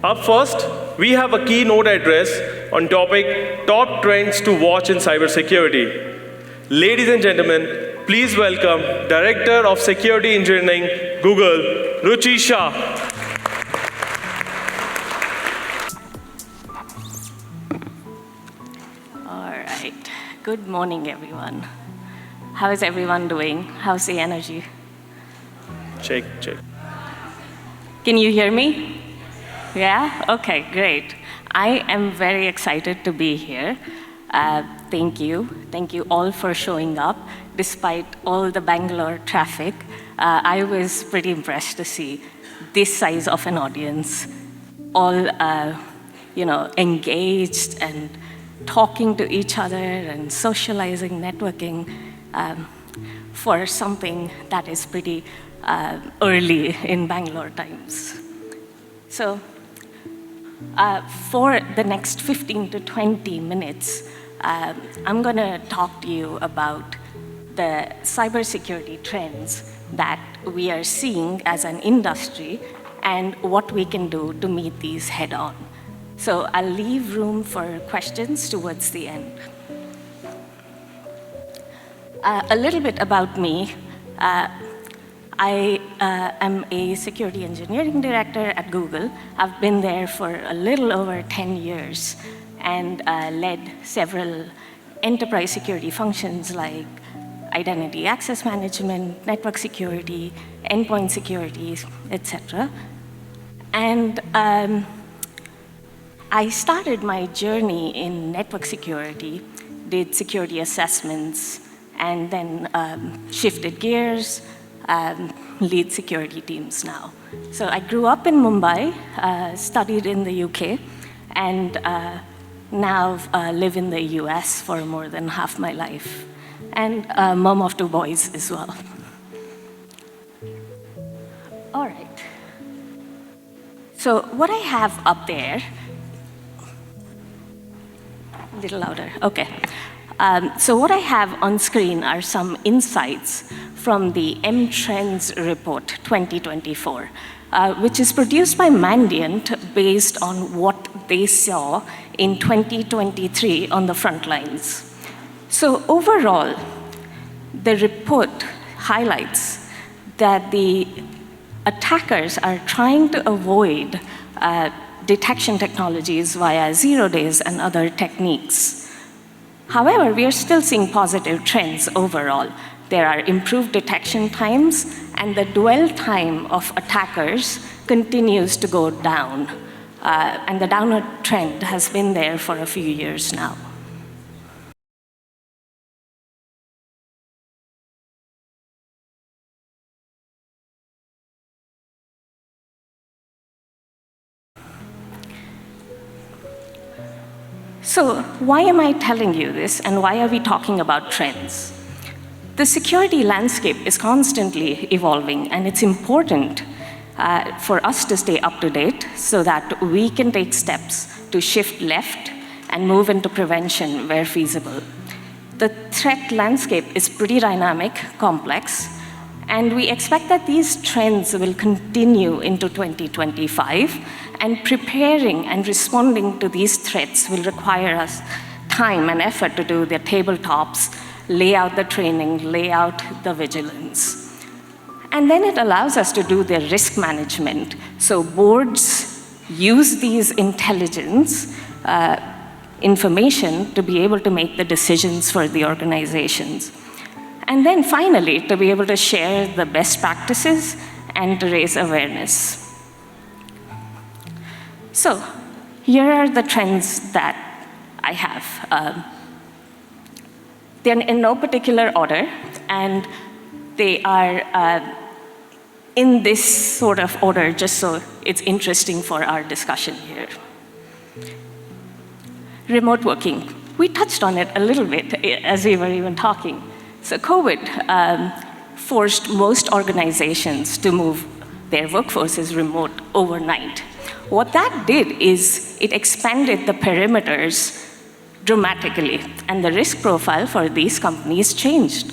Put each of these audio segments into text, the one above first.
Up first, we have a keynote address on topic Top Trends to Watch in Cybersecurity. Ladies and gentlemen, please welcome Director of Security Engineering, Google, Ruchi Shah. All right. Good morning, everyone. How is everyone doing? How's the energy? Check, check. Can you hear me? Yeah? Okay, great. I am very excited to be here. Thank you. Thank you all for showing up. Despite all the Bangalore traffic, I was pretty impressed to see this size of an audience, all engaged and talking to each other and socializing, networking for something that is pretty early in Bangalore times. So for the next 15 to 20 minutes, I'm going to talk to you about the cybersecurity trends that we are seeing as an industry and what we can do to meet these head on. So I'll leave room for questions towards the end. A little bit about me. I am a security engineering director at Google. I've been there for a little over 10 years and led several enterprise security functions like identity access management, network security, endpoint security, etc. And I started my journey in network security, did security assessments, and then shifted gears, lead security teams now. So I grew up in Mumbai, studied in the UK, and now live in the US for more than half my life, and mom of 2 boys as well. All right. So what I have up there, a little louder, okay. So what I have on screen are some insights from the M-Trends report 2024, which is produced by Mandiant based on what they saw in 2023 on the front lines. So overall, the report highlights that the attackers are trying to avoid detection technologies via 0 days and other techniques. However, we are still seeing positive trends overall. There are improved detection times, and the dwell time of attackers continues to go down. And the downward trend has been there for a few years now. So why am I telling you this, and why are we talking about trends? The security landscape is constantly evolving, and it's important for us to stay up to date so that we can take steps to shift left and move into prevention where feasible. The threat landscape is pretty dynamic, complex, and we expect that these trends will continue into 2025, and preparing and responding to these threats will require us time and effort to do the tabletops, lay out the training, lay out the vigilance. And then it allows us to do the risk management. So boards use these intelligence information to be able to make the decisions for the organizations. And then finally, to be able to share the best practices and to raise awareness. So here are the trends that I have. They're in no particular order, and they are in this sort of order just so it's interesting for our discussion here. Remote working. We touched on it a little bit as we were even talking. So COVID forced most organizations to move their workforces remote overnight. What that did is it expanded the perimeters dramatically, and the risk profile for these companies changed.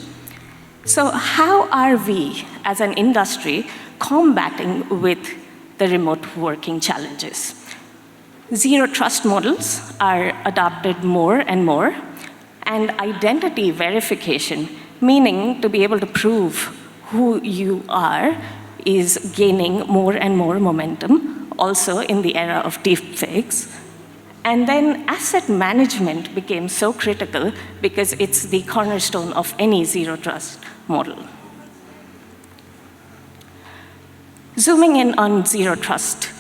So how are we, as an industry, combating with the remote working challenges? Zero trust models are adopted more and more, and identity verification, meaning to be able to prove who you are, is gaining more and more momentum, also in the era of deepfakes. And then asset management became so critical because it's the cornerstone of any zero trust model. Zooming in on zero trust.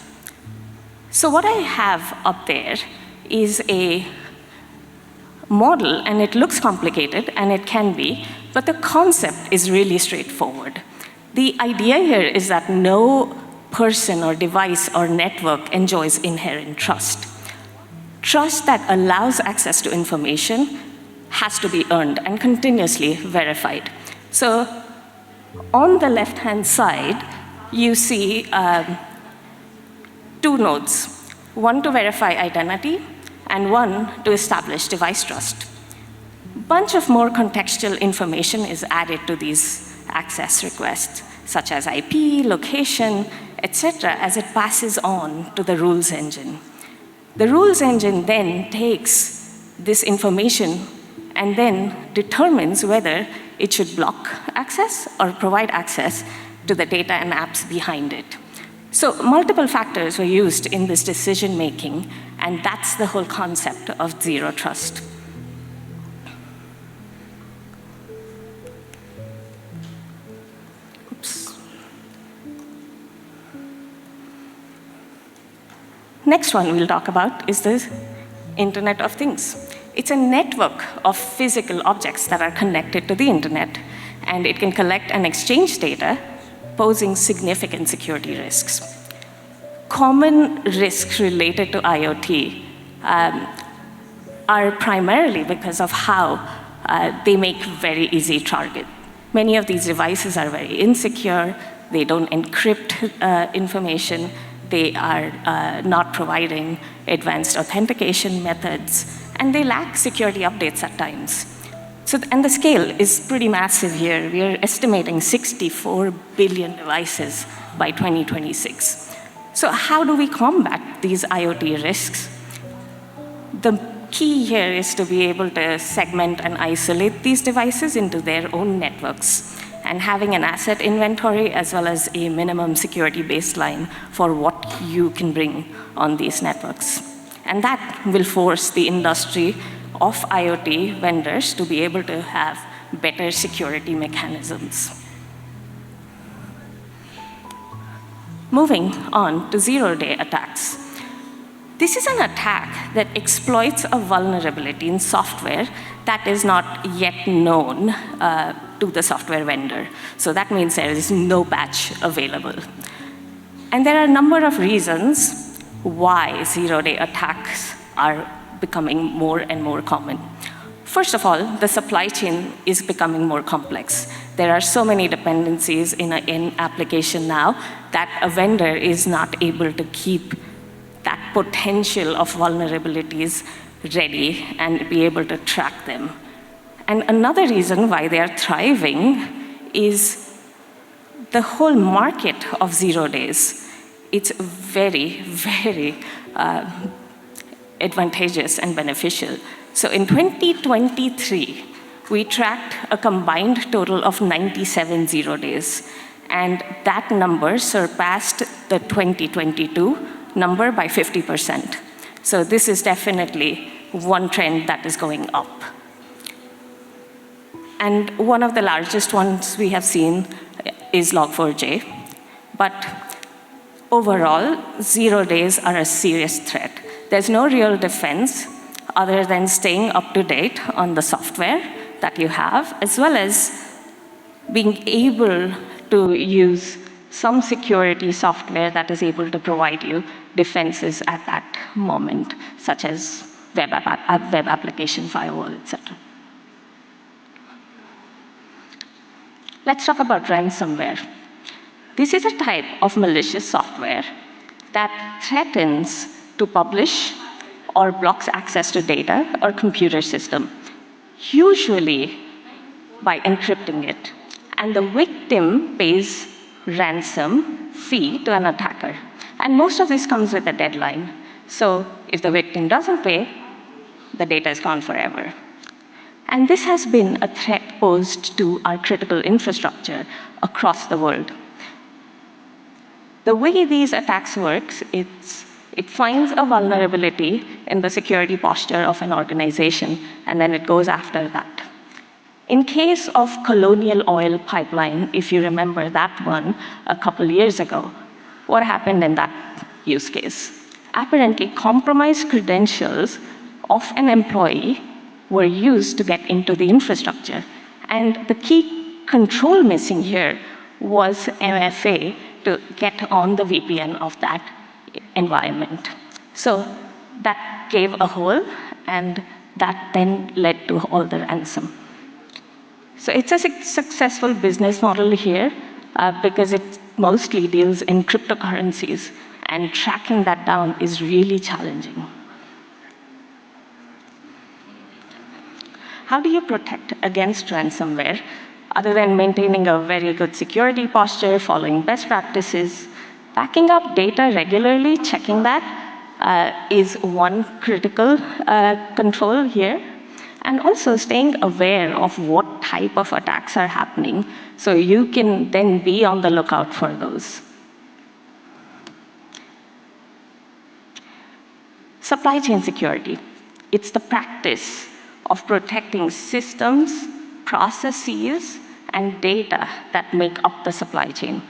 So what I have up there is a model, and it looks complicated, and it can be, but the concept is really straightforward. The idea here is that no person or device or network enjoys inherent trust. Trust that allows access to information has to be earned and continuously verified. So on the left-hand side, you see two nodes, one to verify identity and one to establish device trust. A bunch of more contextual information is added to these access requests, such as IP, location, etc., as it passes on to the rules engine. The rules engine then takes this information and then determines whether it should block access or provide access to the data and apps behind it. So multiple factors were used in this decision-making, and that's the whole concept of zero trust. Oops. Next one we'll talk about is the Internet of Things. It's a network of physical objects that are connected to the internet, and it can collect and exchange data, posing significant security risks. Common risks related to IoT are primarily because of how they make very easy target. Many of these devices are very insecure, they don't encrypt information, they are not providing advanced authentication methods, and they lack security updates at times. So, and the scale is pretty massive here. We are estimating 64 billion devices by 2026. So how do we combat these IoT risks? The key here is to be able to segment and isolate these devices into their own networks, and having an asset inventory as well as a minimum security baseline for what you can bring on these networks. And that will force the industry of IoT vendors to be able to have better security mechanisms. Moving on to zero-day attacks. This is an attack that exploits a vulnerability in software that is not yet known to the software vendor. So that means there is no patch available. And there are a number of reasons why zero-day attacks are becoming more and more common. First of all, the supply chain is becoming more complex. There are so many dependencies in an application now that a vendor is not able to keep that potential of vulnerabilities ready and be able to track them. And another reason why they are thriving is the whole market of 0 days. It's very, very advantageous and beneficial. So in 2023, we tracked a combined total of 97 0 days. And that number surpassed the 2022 number by 50%. So this is definitely one trend that is going up. And one of the largest ones we have seen is Log4j. But overall, 0 days are a serious threat. There's no real defense other than staying up to date on the software that you have, as well as being able to use some security software that is able to provide you defenses at that moment, such as web application firewall, etc. Let's talk about ransomware. This is a type of malicious software that threatens to publish or blocks access to data or computer system, usually by encrypting it. And the victim pays ransom fee to an attacker. And most of this comes with a deadline. So if the victim doesn't pay, the data is gone forever. And this has been a threat posed to our critical infrastructure across the world. The way these attacks work, it finds a vulnerability in the security posture of an organization, and then it goes after that. In case of Colonial Oil Pipeline, if you remember that one a couple years ago, what happened in that use case? Apparently, compromised credentials of an employee were used to get into the infrastructure. And the key control missing here was 𝗕𝗏𝗴 to get on the VPN of that environment. So that gave a hole, and that then led to all the ransom. So it's a successful business model here because it mostly deals in cryptocurrencies, and tracking that down is really challenging. How do you protect against ransomware other than maintaining a very good security posture, following best practices? Backing up data regularly, checking that is one critical control here. And also staying aware of what type of attacks are happening, so you can then be on the lookout for those. Supply chain security. It's the practice of protecting systems, processes, and data that make up the supply chain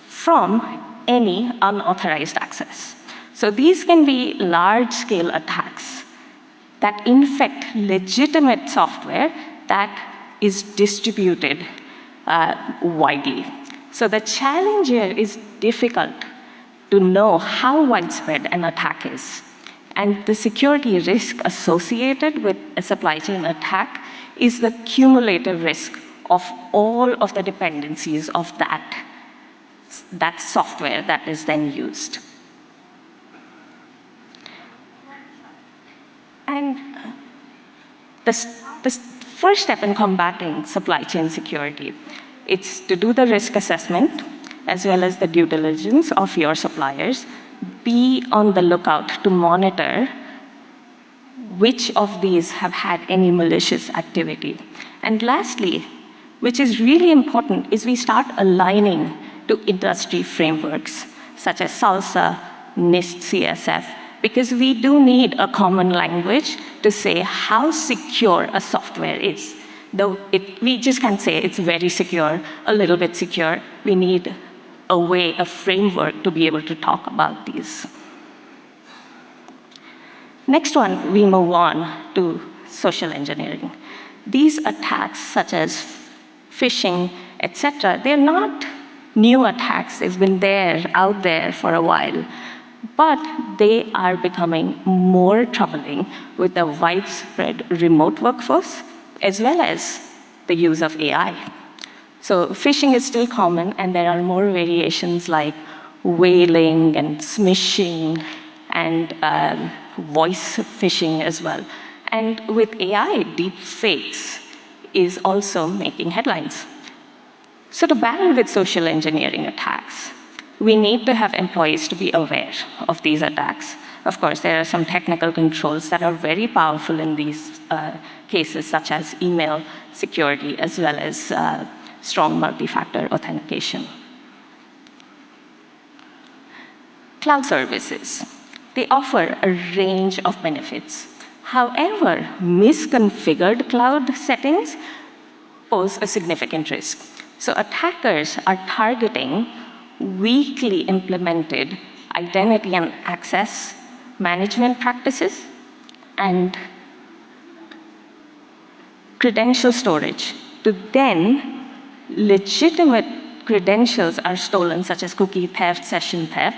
from any unauthorized access. So these can be large-scale attacks that infect legitimate software that is distributed widely. So the challenge here is difficult to know how widespread an attack is. And the security risk associated with a supply chain attack is the cumulative risk of all of the dependencies of that software that is then used. And the first step in combating supply chain security, it's to do the risk assessment as well as the due diligence of your suppliers. Be on the lookout to monitor which of these have had any malicious activity. And lastly, which is really important, is we start aligning to industry frameworks such as SALSA, NIST, CSF, because we do need a common language to say how secure a software is. Though we just can't say it's very secure, a little bit secure. We need a way, a framework to be able to talk about these. Next one, we move on to social engineering. These attacks, such as phishing, etc., they're not new attacks. They've been out there for a while. But they are becoming more troubling with the widespread remote workforce, as well as the use of AI. So phishing is still common, and there are more variations like whaling and smishing and voice phishing as well. And with AI, deep fakes is also making headlines. So to battle with social engineering attacks, we need to have employees to be aware of these attacks. Of course, there are some technical controls that are very powerful in these cases, such as email security, as well as strong multi-factor authentication. Cloud services. They offer a range of benefits. However, misconfigured cloud settings pose a significant risk. So attackers are targeting weakly implemented identity and access management practices and credential storage to then legitimate credentials are stolen, such as cookie theft, session theft,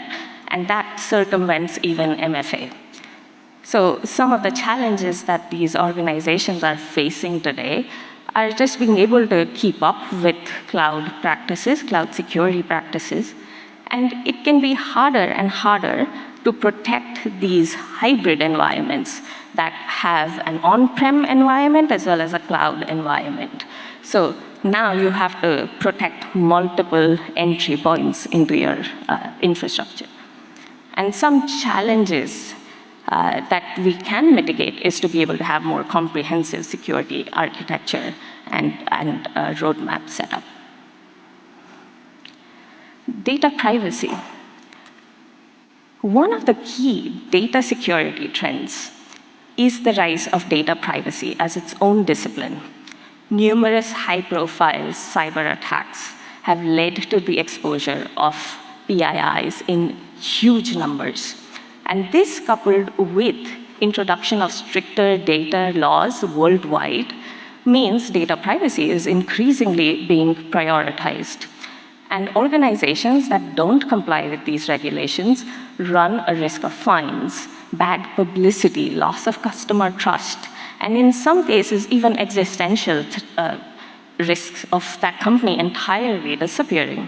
and that circumvents even MFA. So some of the challenges that these organizations are facing today are just being able to keep up with cloud practices, cloud security practices, and it can be harder and harder to protect these hybrid environments that have an on-prem environment as well as a cloud environment. So now you have to protect multiple entry points into your infrastructure. And some challenges that we can mitigate is to be able to have more comprehensive security architecture and a roadmap set up. Data privacy. One of the key data security trends is the rise of data privacy as its own discipline. Numerous high-profile cyber attacks have led to the exposure of PIIs in huge numbers. And this, coupled with introduction of stricter data laws worldwide, means data privacy is increasingly being prioritized. And organizations that don't comply with these regulations run a risk of fines, bad publicity, loss of customer trust, and in some cases, even existential risks of that company entirely disappearing.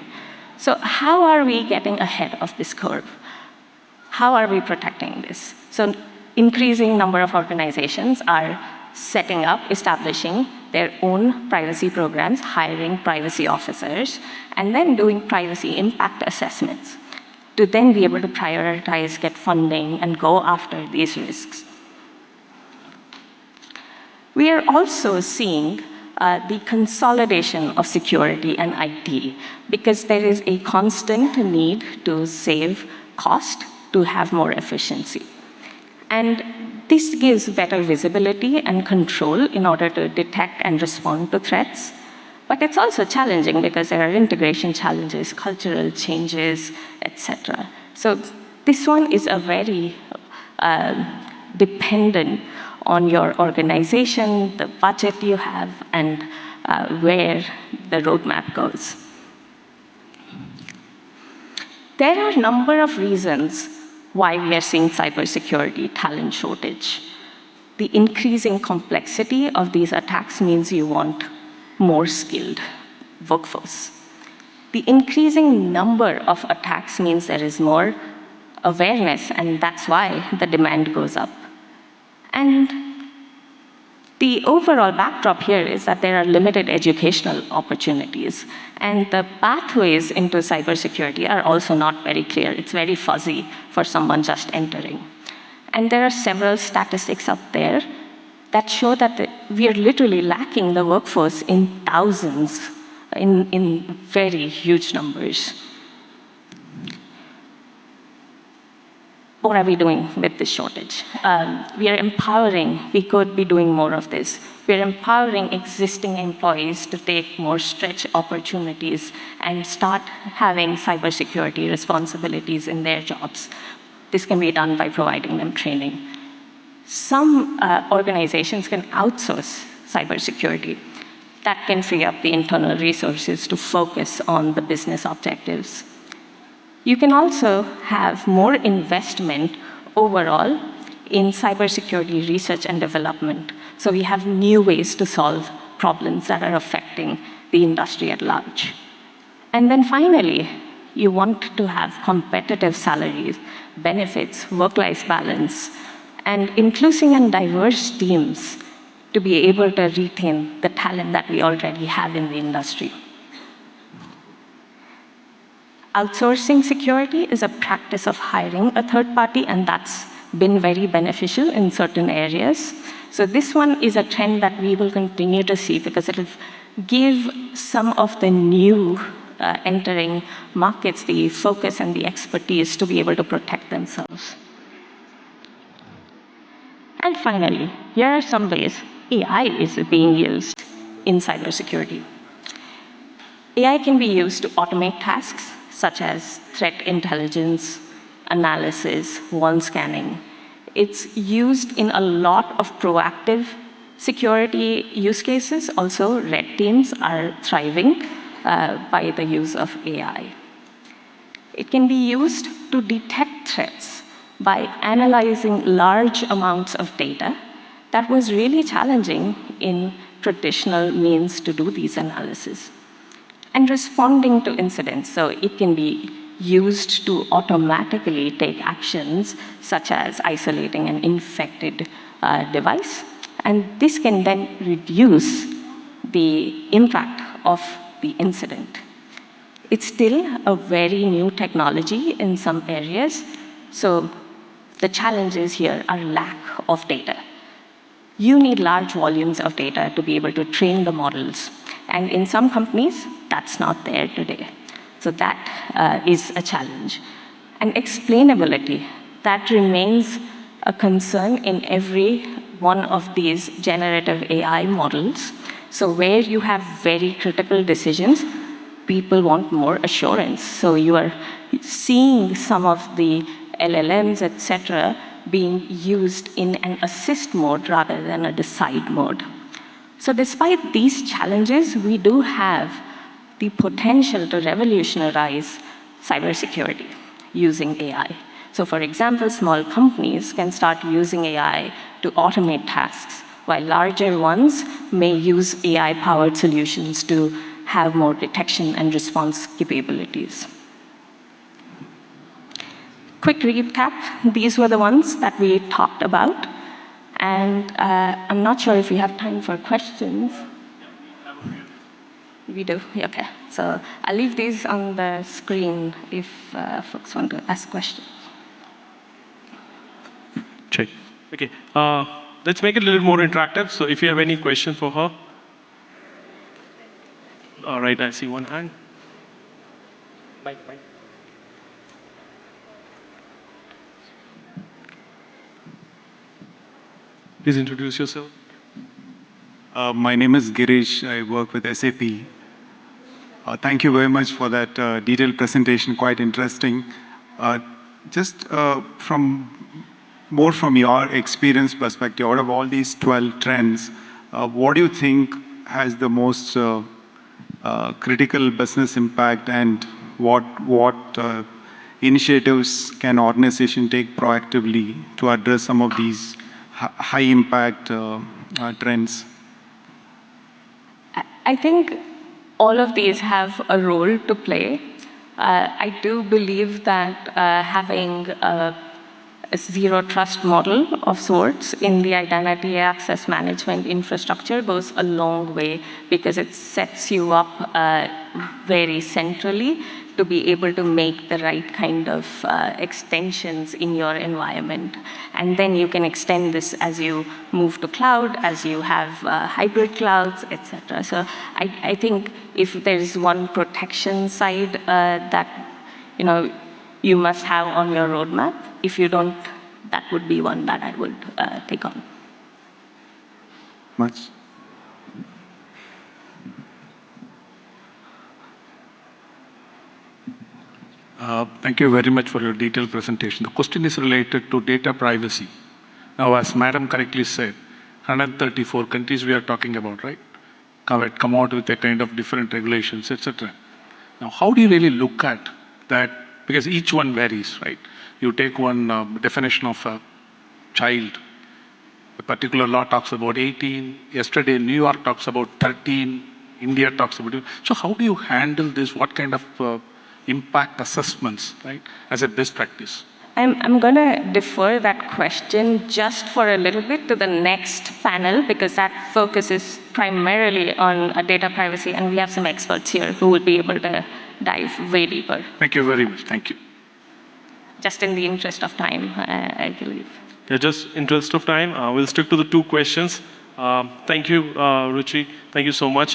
So how are we getting ahead of this curve? How are we protecting this? So increasing number of organizations are setting up, establishing their own privacy programs, hiring privacy officers, and then doing privacy impact assessments to then be able to prioritize, get funding, and go after these risks. We are also seeing the consolidation of security and IT because there is a constant need to save cost, to have more efficiency. And this gives better visibility and control in order to detect and respond to threats. But it's also challenging because there are integration challenges, cultural changes, etc. So this one is a very dependent on your organization, the budget you have, and where the roadmap goes. There are a number of reasons why we are seeing cybersecurity talent shortage. The increasing complexity of these attacks means you want more skilled workforce. The increasing number of attacks means there is more awareness, and that's why the demand goes up. And the overall backdrop here is that there are limited educational opportunities, and the pathways into cybersecurity are also not very clear. It's very fuzzy for someone just entering. And there are several statistics up there that show that we are literally lacking the workforce in thousands, in very huge numbers. What are we doing with this shortage? We are empowering, we could be doing more of this. We are empowering existing employees to take more stretch opportunities and start having cybersecurity responsibilities in their jobs. This can be done by providing them training. Some organizations can outsource cybersecurity. That can free up the internal resources to focus on the business objectives. You can also have more investment overall in cybersecurity research and development. So we have new ways to solve problems that are affecting the industry at large. And then finally, you want to have competitive salaries, benefits, work-life balance, and inclusive and diverse teams to be able to retain the talent that we already have in the industry. Outsourcing security is a practice of hiring a third party, and that's been very beneficial in certain areas. So this one is a trend that we will continue to see because it will give some of the new entering markets the focus and the expertise to be able to protect themselves. And finally, here are some ways AI is being used in cybersecurity. AI can be used to automate tasks such as threat intelligence, analysis, vuln scanning. It's used in a lot of proactive security use cases. Also, red teams are thriving by the use of AI. It can be used to detect threats by analyzing large amounts of data that was really challenging in traditional means to do these analyses. And responding to incidents. So it can be used to automatically take actions such as isolating an infected device. And this can then reduce the impact of the incident. It's still a very new technology in some areas. So The challenges here are lack of data. You need large volumes of data to be able to train the models. And in some companies, that's not there today. So that is a challenge. And explainability, that remains a concern in every one of these generative AI models. So where you have very critical decisions, people want more assurance. So you are seeing some of the LLMs, etc., being used in an assist mode rather than a decide mode. So despite these challenges, we do have the potential to revolutionize cybersecurity using AI. So for example, small companies can start using AI to automate tasks, while larger ones may use AI-powered solutions to have more detection and response capabilities. Quick recap, these were the ones that we talked about. And I'm not sure if we have time for questions. We do, okay. So I'll leave these on the screen if folks want to ask questions. Check. Okay, let's make it a little more interactive. So if you have any question for her. All right, I see one hand. Mike. Please introduce yourself. My name is Girish. I work with SAP. Thank you very much for that detailed presentation, quite interesting. Just from your experience perspective, out of all these 12 trends, what do you think has the most critical business impact, and what initiatives can organization take proactively to address some of these high impact trends? I think all of these have a role to play. I do believe that having a zero trust model of sorts in the identity access management infrastructure goes a long way, because it sets you up very centrally to be able to make the right kind of extensions in your environment. And then you can extend this as you move to cloud, as you have hybrid clouds, etc. So I think if there's one protection side that you must have on your roadmap, if you don't, that would be one that I would take on. Much. Thank you very much for your detailed presentation. The question is related to data privacy. Now, as Madam correctly said, 134 countries we are talking about, right? Come out with a kind of different regulations, etc. Now, how do you really look at that? Because each one varies, right? You take one definition of a child. A particular law talks about 18. Yesterday, New York talks about 13. India talks about it. So how do you handle this? What kind of impact assessments, right, as a best practice? I'm going to defer that question just for a little bit to the next panel, because that focuses primarily on data privacy, and we have some experts here who will be able to dive way deeper. Thank you very much. Thank you. Just in the interest of time, I believe. Yeah, just interest of time, we'll stick to the 2 questions. Thank you, Ruchi. Thank you so much.